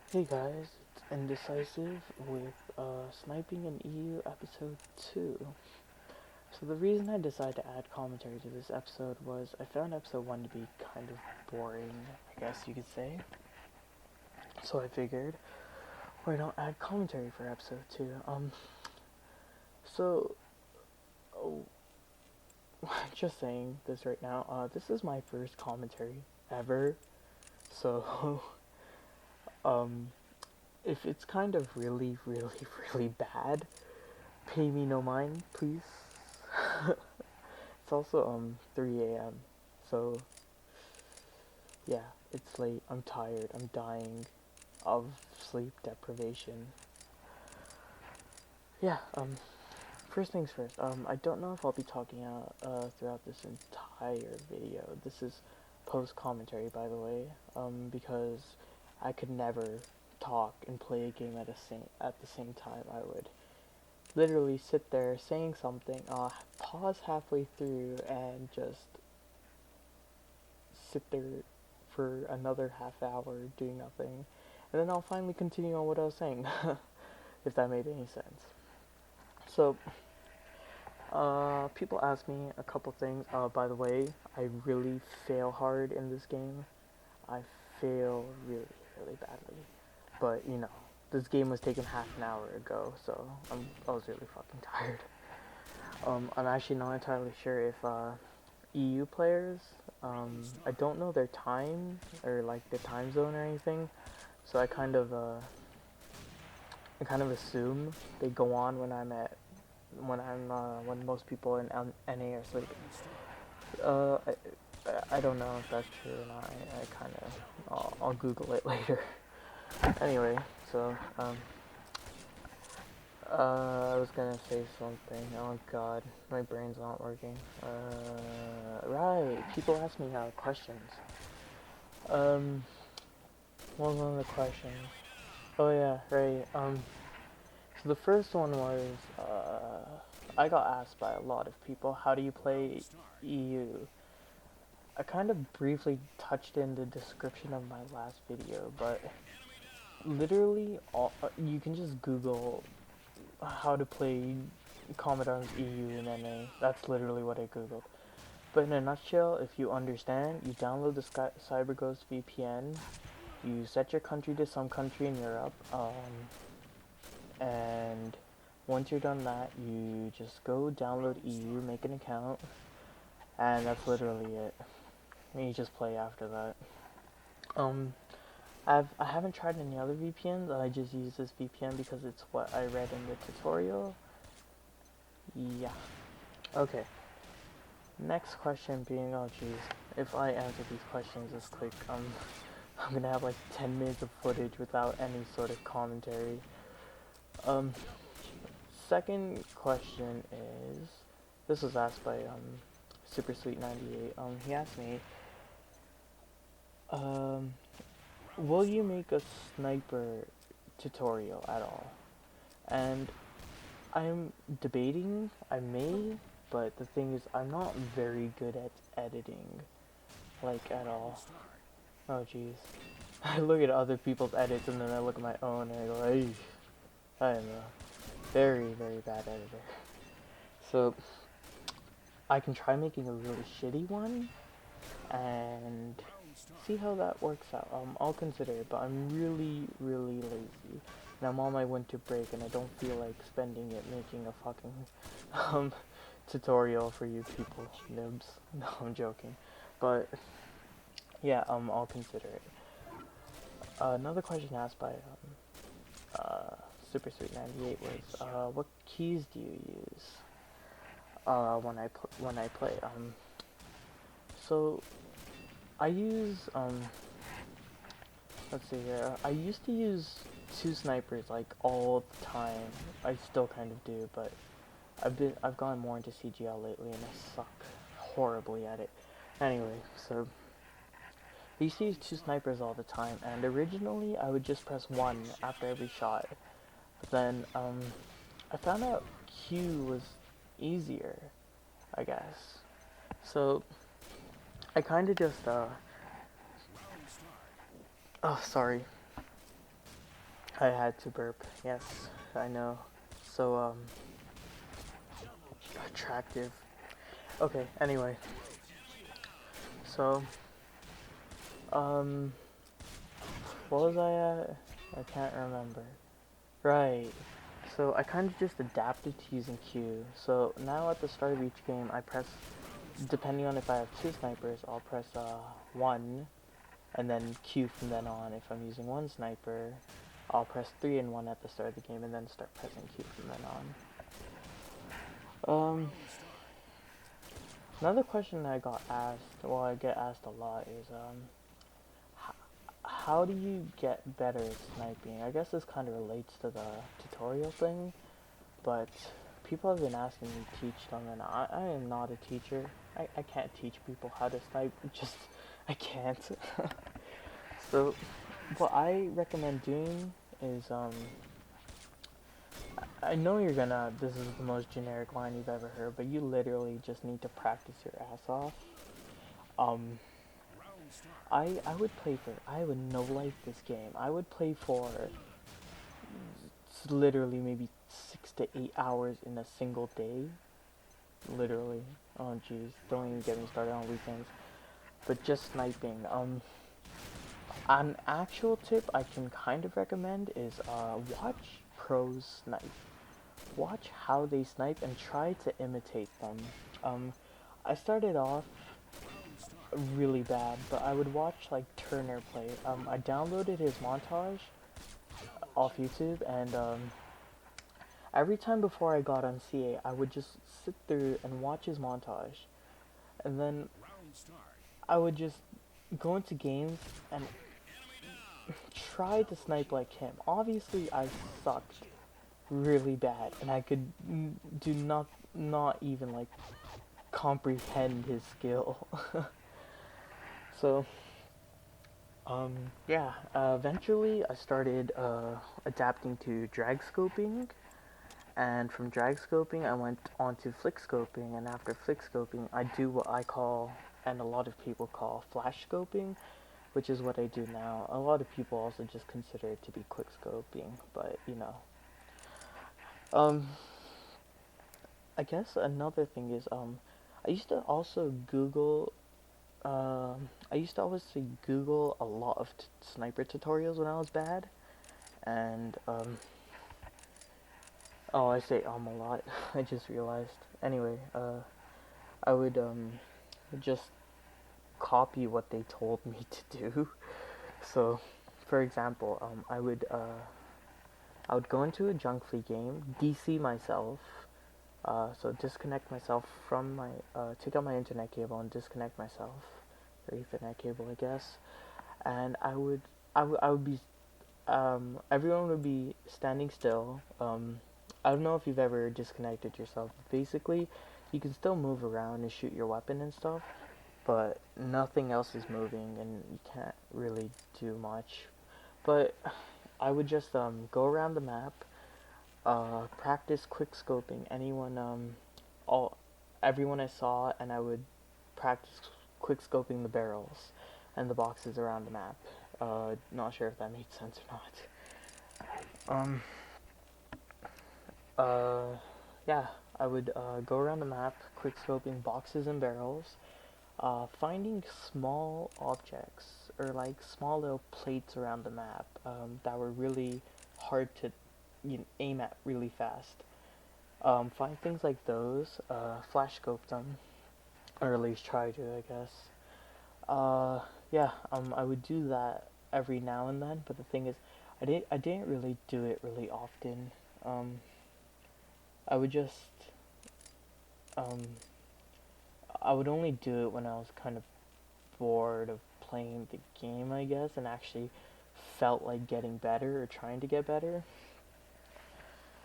Hey guys, it's Indecisive with Sniping in EU episode 2. So the reason I decided to add commentary to this episode was I found episode 1 to be kind of boring, I guess you could say. So I figured, why not add commentary for episode 2? So, oh, just saying this right now, this is my first commentary ever. So, um, if it's kind of really, really, really bad, pay me no mind, please. It's also 3 a.m. So yeah, it's late. I'm tired. I'm dying of sleep deprivation. Yeah, first things first. I don't know if I'll be talking out throughout this entire video. This is post commentary, by the way, because I could never talk and play a game at the same time. I would literally sit there saying something, pause halfway through, and just sit there for another half hour doing nothing, and then I'll finally continue on what I was saying, if that made any sense. So, people ask me a couple things. By the way, I really fail hard in this game. I fail really, really badly. But, this game was taken half an hour ago, so I was really fucking tired. I'm actually not entirely sure if, EU players, I don't know their time, or like the time zone or anything, so I kind of assume they go on when most people in NA are sleeping. Uh, I don't know if that's true or not. I kind of, I'll Google it later. Anyway, so, I was gonna say something. Oh god, my brain's not working. Right, people ask me questions. Um, what was one of the questions? Oh yeah, right. So the first one was, I got asked by a lot of people, how do you play EU? I kind of briefly touched in the description of my last video, but literally, you can just Google how to play Commodore's EU in NA. That's literally what I googled. But in a nutshell, if you understand, you download the CyberGhost VPN, you set your country to some country in Europe, and once you're done that, you just go download EU, make an account, and that's literally it. And you just play after that. I haven't tried any other VPNs. I just use this VPN because it's what I read in the tutorial. Yeah. Okay. Next question being, oh jeez, if I answer these questions this quick, I'm gonna have like 10 minutes of footage without any sort of commentary. Second question is, this was asked by Super Sweet 98. He asked me, will you make a sniper tutorial at all? And I'm debating, I may, but the thing is, I'm not very good at editing, like at all. Oh jeez. I look at other people's edits and then I look at my own and I go, hey, I am a very, very bad editor. So, I can try making a really shitty one and see how that works out. I'll consider it, but I'm really, really lazy. And I'm on my winter break and I don't feel like spending it making a fucking tutorial for you people, nibs. No, I'm joking. But yeah, I'll consider it. Another question asked by Super Sweet 98 was, what keys do you use when I play? So I use let's see here. I used to use two snipers like all the time. I still kind of do, but I've gone more into CGL lately, and I suck horribly at it. Anyway, so I used to use two snipers all the time, and originally I would just press 1 after every shot. But then, I found out Q was easier, I guess. So, I kinda just, oh, sorry. I had to burp. Yes, I know. So, attractive. Okay, anyway. So, um, what was I at? I can't remember. Right. So I kind of just adapted to using Q. So now at the start of each game, I press, depending on if I have two snipers, I'll press 1, and then Q from then on. If I'm using one sniper, I'll press 3 and 1 at the start of the game, and then start pressing Q from then on. Another question I got asked, well, I get asked a lot, is how do you get better at sniping? I guess this kind of relates to the tutorial thing, but people have been asking me to teach them, and I am not a teacher. I can't teach people how to snipe, just, I can't. So, what I recommend doing is, I know you're gonna, this is the most generic line you've ever heard, but you literally just need to practice your ass off. I would no-life this game. I would play for literally maybe 6 to 8 hours in a single day. Literally. Oh jeez, don't even get me started on weekends. But just sniping. An actual tip I can kind of recommend is watch pros snipe. Watch how they snipe and try to imitate them. I started off really bad, but I would watch like Turner play. I downloaded his montage off YouTube, and every time before I got on CA, I would just sit through and watch his montage, and then I would just go into games and try to snipe like him. Obviously, I sucked really bad, and I could do not even like comprehend his skill. So, yeah, eventually I started adapting to drag scoping, and from drag scoping I went on to flick scoping, and after flick scoping I do what I call, and a lot of people call, flash scoping, which is what I do now. A lot of people also just consider it to be quick scoping, but you know. I guess another thing is, I used to also Google, I used to obviously Google a lot of sniper tutorials when I was bad, and, oh, I say a lot, I just realized. Anyway, I would, just copy what they told me to do. So, for example, I would go into a junk fleet game, DC myself, so disconnect myself from my, take out my internet cable and disconnect myself, or Ethernet cable, I guess, and I would be, everyone would be standing still. I don't know if you've ever disconnected yourself. Basically, you can still move around and shoot your weapon and stuff, but nothing else is moving, and you can't really do much. But I would just go around the map, practice quick scoping everyone I saw, and I would practice quick scoping the barrels and the boxes around the map. Not sure if that made sense or not. Yeah, I would go around the map, quick scoping boxes and barrels, finding small objects or like small little plates around the map that were really hard to aim at really fast. Find things like those, flash scope them, or at least try to, I guess. Yeah, I would do that every now and then, but the thing is, I didn't really do it really often. I would just, um, I would only do it when I was kind of bored of playing the game, I guess, and actually felt like getting better or trying to get better,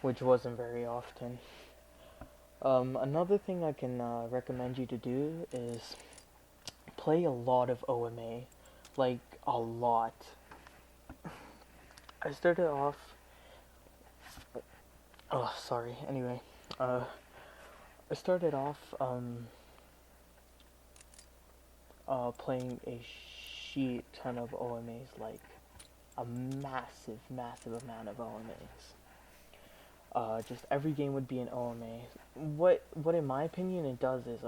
which wasn't very often. Another thing I can recommend you to do is play a lot of OMA, like a lot. I started off, oh sorry, anyway, I started off playing a shit ton of OMAs, like a massive, massive amount of OMAs. Just every game would be an OMA. What in my opinion it does is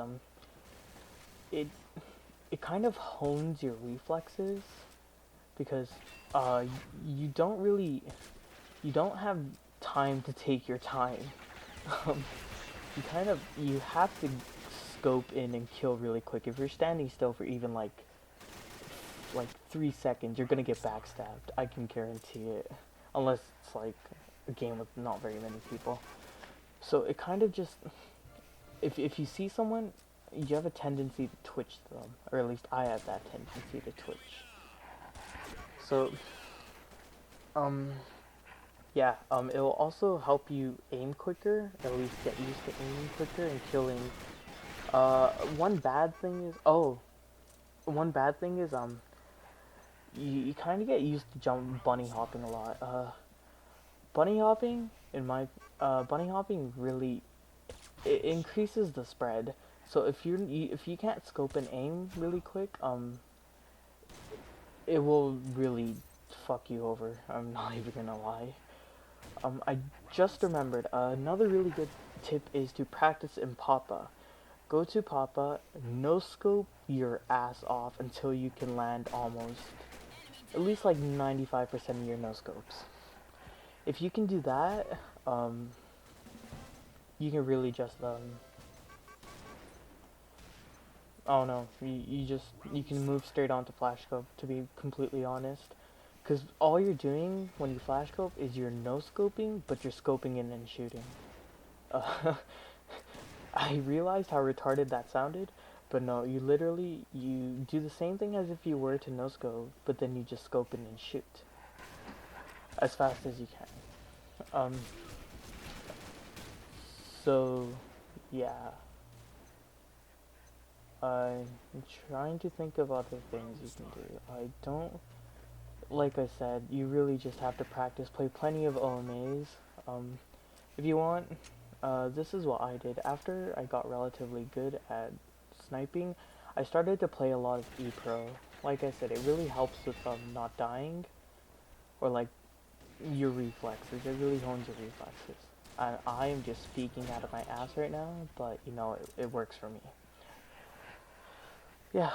it it kind of hones your reflexes because you don't really you don't have time to take your time. Um, you have to scope in and kill really quick. If you're standing still for even like 3 seconds, you're gonna get backstabbed. I can guarantee it. Unless it's like a game with not very many people. So it kind of just, if you see someone, you have a tendency to twitch them, or at least I have that tendency to twitch. So, yeah, it will also help you aim quicker, at least get used to aiming quicker and killing. One bad thing is, you kind of get used to bunny hopping a lot. Bunny hopping, bunny hopping really, it increases the spread. So if you can't scope and aim really quick, it will really fuck you over. I'm not even gonna lie. I just remembered, another really good tip is to practice in Papa. Go to Papa, no scope your ass off until you can land almost, at least like 95% of your no scopes. If you can do that, you can really just, oh no, you can move straight onto flash scope, to be completely honest. Because all you're doing when you flash scope is you're no scoping, but you're scoping in and shooting. I realized how retarded that sounded, but no, you do the same thing as if you were to no scope, but then you just scope in and shoot as fast as you can. So yeah, I'm trying to think of other things you can do. I don't, like I said, you really just have to practice, play plenty of OMAs. If you want, this is what I did. After I got relatively good at sniping, I started to play a lot of E-Pro. Like I said, it really helps with not dying, or like your reflexes. It really hones your reflexes. I am just speaking out of my ass right now, but you know, it works for me. Yeah,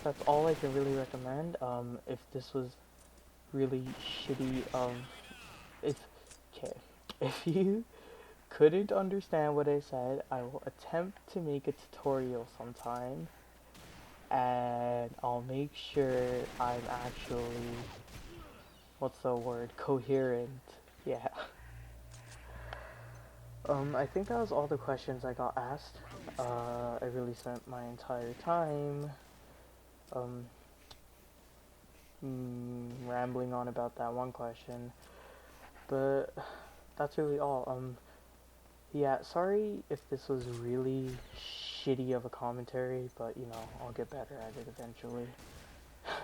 that's all I can really recommend. If this was really shitty, if you couldn't understand what I said, I will attempt to make a tutorial sometime, and I'll make sure I'm actually, what's the word, coherent. Yeah. I think that was all the questions I got asked. I really spent my entire time rambling on about that one question, but that's really all. Yeah, sorry if this was really shitty of a commentary, but you know, I'll get better at it eventually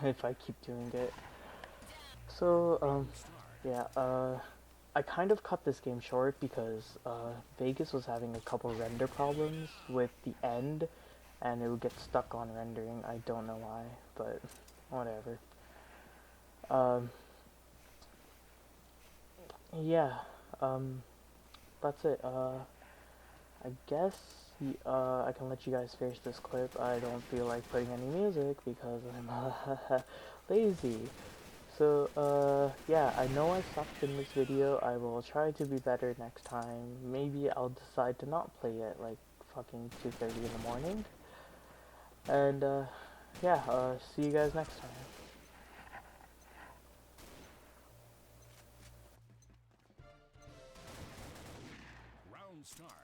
if I keep doing it. So, yeah, I kind of cut this game short because Vegas was having a couple render problems with the end, and it would get stuck on rendering. I don't know why, but whatever. Yeah, that's it. I guess I can let you guys finish this clip. I don't feel like putting any music because I'm lazy. So, yeah, I know I sucked in this video. I will try to be better next time. Maybe I'll decide to not play it like fucking 2:30 in the morning. And, yeah, see you guys next time. Round start.